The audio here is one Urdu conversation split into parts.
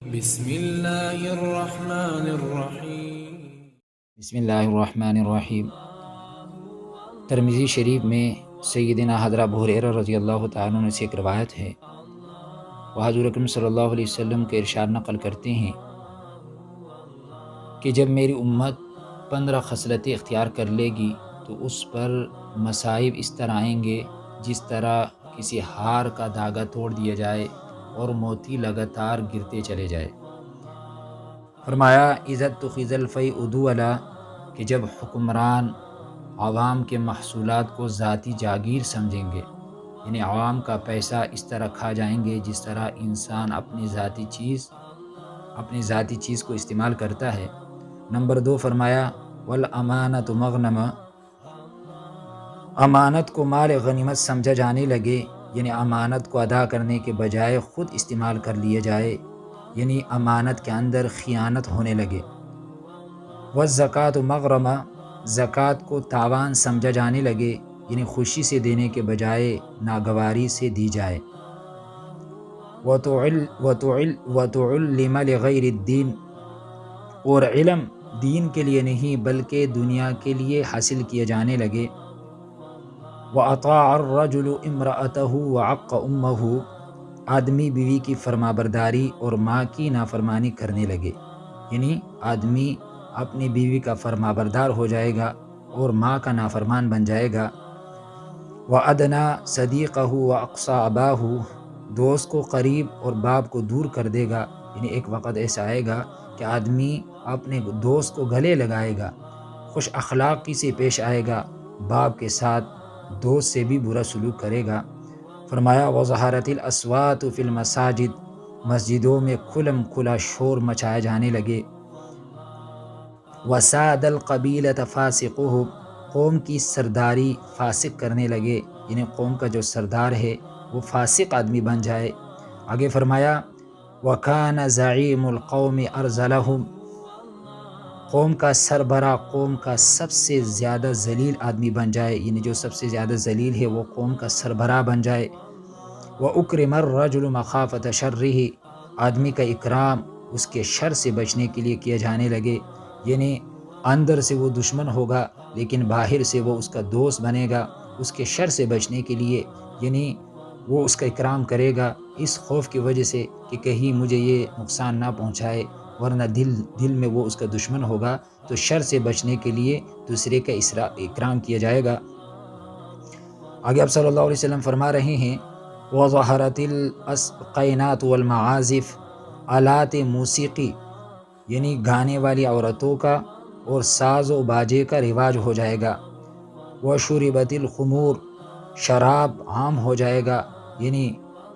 بسم اللہ الرحمن الرحیم۔ بسم اللہ الرحمن الرحیم۔ ترمذی شریف میں سیدنا حضرت ابو ہریرہ رضی اللہ تعالیٰ عنہ سے ایک روایت ہے، وہ حضور اکرم صلی اللہ علیہ وسلم کے ارشاد نقل کرتے ہیں کہ جب میری امت 15 خصلتیں اختیار کر لے گی تو اس پر مصائب اس طرح آئیں گے جس طرح کسی ہار کا دھاگا توڑ دیا جائے اور موتی لگاتار گرتے چلے جائے۔ فرمایا عزت تو خزل فی ادو علا، کہ جب حکمران عوام کے محصولات کو ذاتی جاگیر سمجھیں گے، یعنی عوام کا پیسہ اس طرح کھا جائیں گے جس طرح انسان اپنی ذاتی چیز کو استعمال کرتا ہے۔ نمبر 2 فرمایا والامانۃ مغنمہ، امانت کو مال غنیمت سمجھا جانے لگے، یعنی امانت کو ادا کرنے کے بجائے خود استعمال کر لیا جائے، یعنی امانت کے اندر خیانت ہونے لگے۔ والزکوٰۃ مغرمہ، زکوٰۃ کو تاوان سمجھا جانے لگے، یعنی خوشی سے دینے کے بجائے ناگواری سے دی جائے۔ وتعلم لغیر الدین، اور علم دین کے لیے نہیں بلکہ دنیا کے لیے حاصل کیے جانے لگے۔ وَأَطَاعَ الرَّجُلُ امْرَأَتَهُ وَعَقَّ أُمَّهُ، آدمی بیوی کی فرما برداری اور ماں کی نافرمانی کرنے لگے، یعنی آدمی اپنی بیوی کا فرما بردار ہو جائے گا اور ماں کا نافرمان بن جائے گا۔ وَأَدْنَىٰ صَدِيقَهُ وَأَقْصَىٰ أَبَاهُ، دوست کو قریب اور باپ کو دور کر دے گا، یعنی ایک وقت ایسا آئے گا کہ آدمی اپنے دوست کو گلے لگائے گا، خوش اخلاقی سے پیش آئے گا، باپ کے ساتھ دوست سے بھی برا سلوک کرے گا۔ فرمایا وظہرت الاصوات فی المساجد، مسجدوں میں کھلم کھلا شور مچائے جانے لگے۔ وساد القبیلۃ فاسقہ، قوم کی سرداری فاسق کرنے لگے، یعنی قوم کا جو سردار ہے وہ فاسق آدمی بن جائے۔ آگے فرمایا وکان زعیم القوم ارذلہم، قوم کا سربراہ قوم کا سب سے زیادہ ذلیل آدمی بن جائے، یعنی جو سب سے زیادہ ذلیل ہے وہ قوم کا سربراہ بن جائے۔ وَأُكْرِمَ الرَّجُلُ مَخَافَةَ شَرِّهِ، آدمی کا اکرام اس کے شر سے بچنے کے لیے کیے جانے لگے، یعنی اندر سے وہ دشمن ہوگا لیکن باہر سے وہ اس کا دوست بنے گا، اس کے شر سے بچنے کے لیے، یعنی وہ اس کا اکرام کرے گا اس خوف کی وجہ سے کہ کہیں مجھے یہ نقصان نہ پہنچائے، ورنہ دل میں وہ اس کا دشمن ہوگا، تو شر سے بچنے کے لیے دوسرے کا اکرام کیا جائے گا۔ آگے آپ صلی اللہ علیہ وسلم فرما رہے ہیں وَظَهَرَتِ الْأَسْقَيْنَاتُ وَالْمَعَازِفُ، آلات موسیقی یعنی گانے والی عورتوں کا اور ساز و باجے کا رواج ہو جائے گا۔ وَشُرِبَتِ الْخُمُورُ، شراب عام ہو جائے گا، یعنی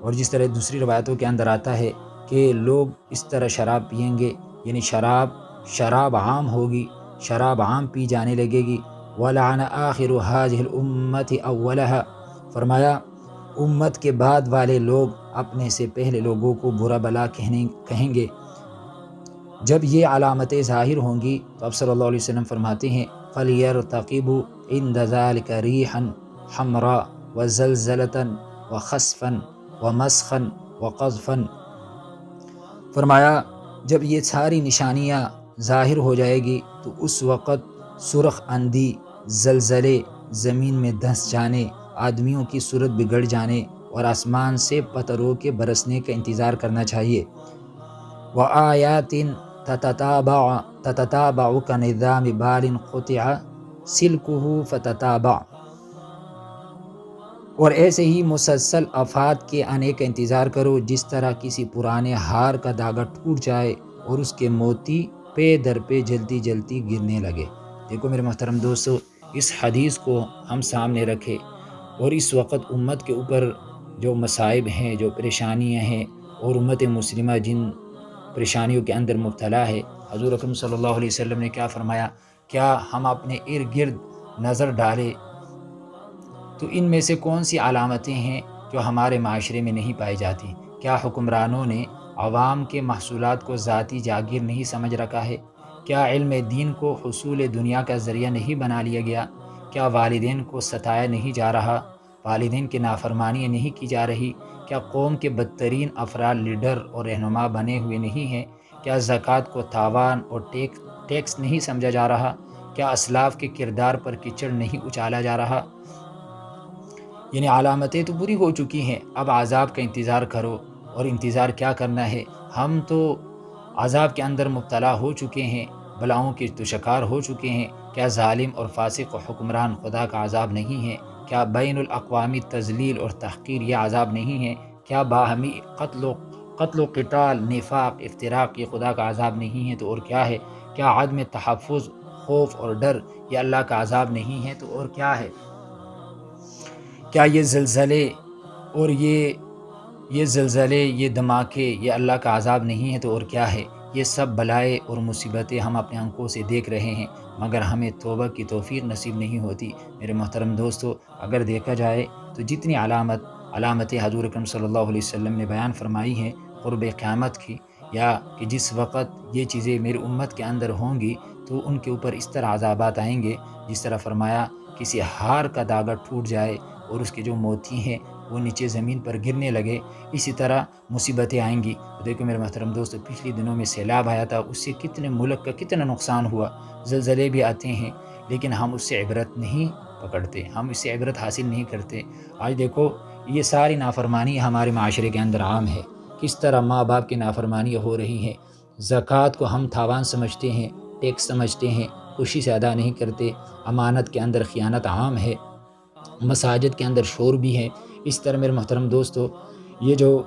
اور جس طرح دوسری روایتوں کے اندر آتا ہے کہ لوگ اس طرح شراب پئیں گے، یعنی شراب عام ہوگی، شراب عام پی جانے لگے گی۔ وَلَعَنَ آخِرُ هَٰذِهِ الْأُمَّةِ أَوَّلَهَا، فرمایا امت کے بعد والے لوگ اپنے سے پہلے لوگوں کو برا بلا کہیں گے۔ جب یہ علامتیں ظاہر ہوں گی تو آپ صلی اللہ علیہ وسلم فرماتے ہیں فَلْيَرْتَقِبُوا عِنْدَ ذَلِكَ رِيحًا حَمْرَاءَ وَزَلْزَلَةً وَخَسْفًا وَمَسْخًا وَقَذْفًا، فرمایا جب یہ ساری نشانیاں ظاہر ہو جائے گی تو اس وقت سرخ اندھی، زلزلے، زمین میں دھنس جانے، آدمیوں کی صورت بگڑ جانے اور آسمان سے پتھروں کے برسنے کا انتظار کرنا چاہیے۔ وَآیَاتٍ تَتَتَابَعُ كَنِظَامِ بَالٍ قُطِعَ سِلْكُهُ فَتَتَابَعَ، اور ایسے ہی مسلسل آفات کے آنے کا انتظار کرو جس طرح کسی پرانے ہار کا دھاگا ٹوٹ جائے اور اس کے موتی پے در پہ جلتی جلتی گرنے لگے۔ دیکھو میرے محترم دوستو، اس حدیث کو ہم سامنے رکھے اور اس وقت امت کے اوپر جو مصائب ہیں، جو پریشانیاں ہیں، اور امت مسلمہ جن پریشانیوں کے اندر مبتلا ہے، حضور اکرم صلی اللہ علیہ وسلم نے کیا فرمایا؟ کیا ہم اپنے ارد گرد نظر ڈالیں تو ان میں سے کون سی علامتیں ہیں جو ہمارے معاشرے میں نہیں پائی جاتی؟ کیا حکمرانوں نے عوام کے محصولات کو ذاتی جاگیر نہیں سمجھ رکھا ہے؟ کیا علم دین کو حصول دنیا کا ذریعہ نہیں بنا لیا گیا؟ کیا والدین کو ستایا نہیں جا رہا؟ والدین کی نافرمانیاں نہیں کی جا رہی؟ کیا کیا قوم کے بدترین افراد لیڈر اور رہنما بنے ہوئے نہیں ہیں؟ کیا زکوٰۃ کو تاوان اور ٹیکس نہیں سمجھا جا رہا؟ کیا اسلاف کے کردار پر کیچڑ نہیں اچالا جا رہا؟ یعنی علامتیں تو بری ہو چکی ہیں، اب عذاب کا انتظار کرو۔ اور انتظار کیا کرنا ہے؟ ہم تو عذاب کے اندر مبتلا ہو چکے ہیں، بلاؤں کے تو شکار ہو چکے ہیں۔ کیا ظالم اور فاسق و حکمران خدا کا عذاب نہیں ہے؟ کیا بین الاقوامی تذلیل اور تحقیر یہ عذاب نہیں ہے؟ کیا باہمی قتل و قتال، نفاق، افتراق یہ خدا کا عذاب نہیں ہے تو اور کیا ہے؟ کیا عدم تحفظ، خوف اور ڈر یہ اللہ کا عذاب نہیں ہے تو اور کیا ہے؟ کیا یہ زلزلے اور یہ دھماکے یہ اللہ کا عذاب نہیں ہے تو اور کیا ہے؟ یہ سب بلائیں اور مصیبتیں ہم اپنے آنکھوں سے دیکھ رہے ہیں، مگر ہمیں توبہ کی توفیق نصیب نہیں ہوتی۔ میرے محترم دوستو، اگر دیکھا جائے تو جتنی علامتیں حضور اکرم صلی اللہ علیہ وسلم نے بیان فرمائی ہیں قرب قیامت کی، یا کہ جس وقت یہ چیزیں میری امت کے اندر ہوں گی تو ان کے اوپر اس طرح عذابات آئیں گے، جس طرح فرمایا کسی ہار کا داغا ٹوٹ جائے اور اس کے جو موتی ہیں وہ نیچے زمین پر گرنے لگے، اسی طرح مصیبتیں آئیں گی۔ دیکھو میرے محترم دوستو، پچھلے دنوں میں سیلاب آیا تھا، اس سے کتنے ملک کا کتنا نقصان ہوا، زلزلے بھی آتے ہیں، لیکن ہم اس سے عبرت نہیں پکڑتے، ہم اس سے عبرت حاصل نہیں کرتے۔ آج دیکھو یہ ساری نافرمانی ہمارے معاشرے کے اندر عام ہے، کس طرح ماں باپ کی نافرمانی ہو رہی ہیں، زکوٰۃ کو ہم تاوان سمجھتے ہیں، ٹیکس سمجھتے ہیں، خوشی سے ادا نہیں کرتے، امانت کے اندر خیانت عام ہے، مساجد کے اندر شور بھی ہے۔ اس طرح میرے محترم دوستو، یہ جو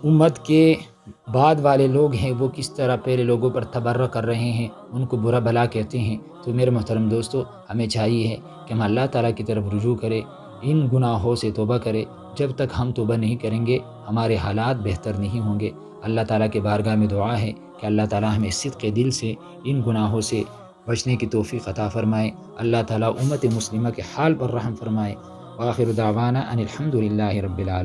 امت کے بعد والے لوگ ہیں وہ کس طرح پہلے لوگوں پر تبرہ کر رہے ہیں، ان کو برا بھلا کہتے ہیں۔ تو میرے محترم دوستو، ہمیں چاہیے ہے کہ ہم اللہ تعالیٰ کی طرف رجوع کریں، ان گناہوں سے توبہ کریں۔ جب تک ہم توبہ نہیں کریں گے ہمارے حالات بہتر نہیں ہوں گے۔ اللہ تعالیٰ کے بارگاہ میں دعا ہے کہ اللہ تعالیٰ ہمیں صدق دل سے ان گناہوں سے بچنے کی توفیق عطا فرمائے۔ اللہ تعالیٰ امت مسلمہ کے حال پر رحم فرمائے۔ وآخر دعوانا ان الحمد للہ رب العالمین۔